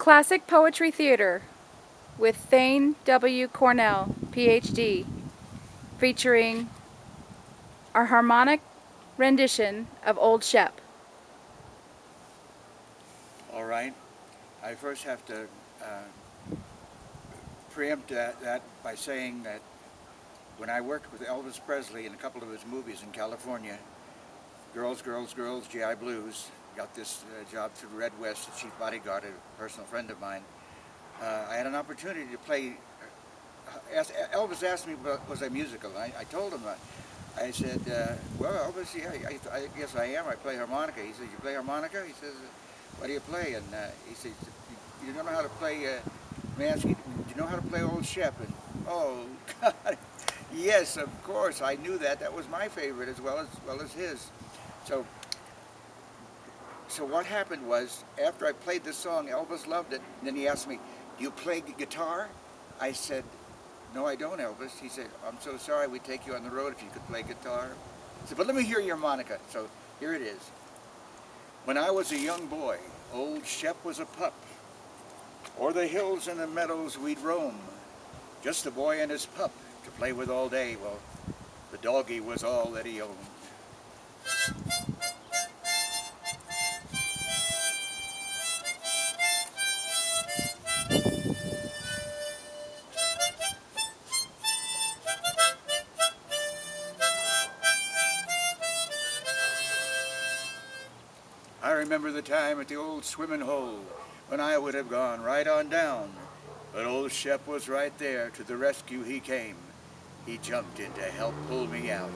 Classic Poetry Theater with Thane W. Cornell, Ph.D., featuring our harmonic rendition of Old Shep. All right. I first have to preempt that by saying that when I worked with Elvis Presley in a couple of his movies in California, Girls, Girls, Girls, G.I. Blues, got this job through Red West, the chief bodyguard, a personal friend of mine. I had an opportunity to play. Elvis asked me, was I musical? I told him, I said, well, Elvis, yeah, I guess I am. I play harmonica. He said, you play harmonica? He says, what do you play? And he said, you don't know how to play, man, do you know how to play Old Shep? And, oh, God, yes, of course, I knew that. That was my favorite as well as his. So what happened was, after I played this song, Elvis loved it, and then he asked me, do you play guitar? I said, no, I don't, Elvis. He said, I'm so sorry, we'd take you on the road if you could play guitar. I said, but let me hear your harmonica. So here it is. When I was a young boy, Old Shep was a pup. O'er the hills and the meadows we'd roam, just a boy and his pup to play with all day. Well, the doggie was all that he owned. I remember the time at the old swimming hole when I would have gone right on down. But Old Shep was right there. To the rescue he came. He jumped in to help pull me out.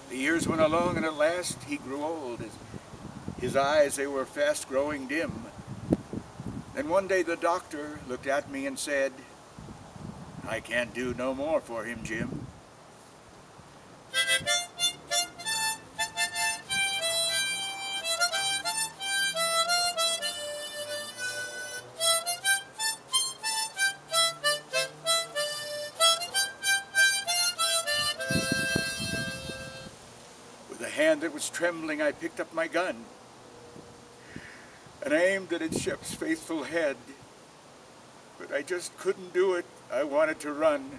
The years went along, and at last he grew old. His eyes, they were fast growing dim. Then one day the doctor looked at me and said, I can't do no more for him, Jim. With a hand that was trembling, I picked up my gun and aimed at Shep's faithful head. But I just couldn't do it. I wanted to run,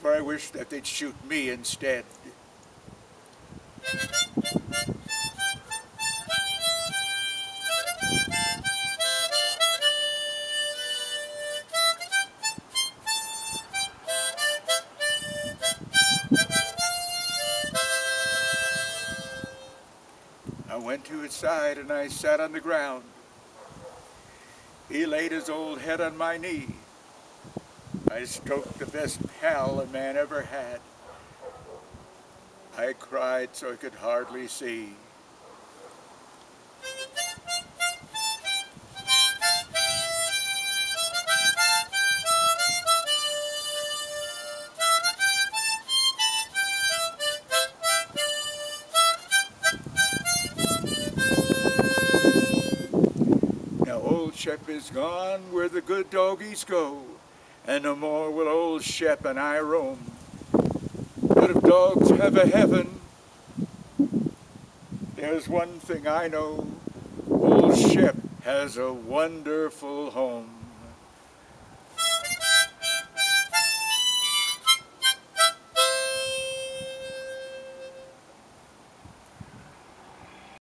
for I wished that they'd shoot me instead. I went to his side and I sat on the ground. He laid his old head on my knee. I stroked the best pal a man ever had. I cried so I could hardly see. Old Shep is gone where the good doggies go, and no more will Old Shep and I roam. But if dogs have a heaven, there's one thing I know, Old Shep has a wonderful home.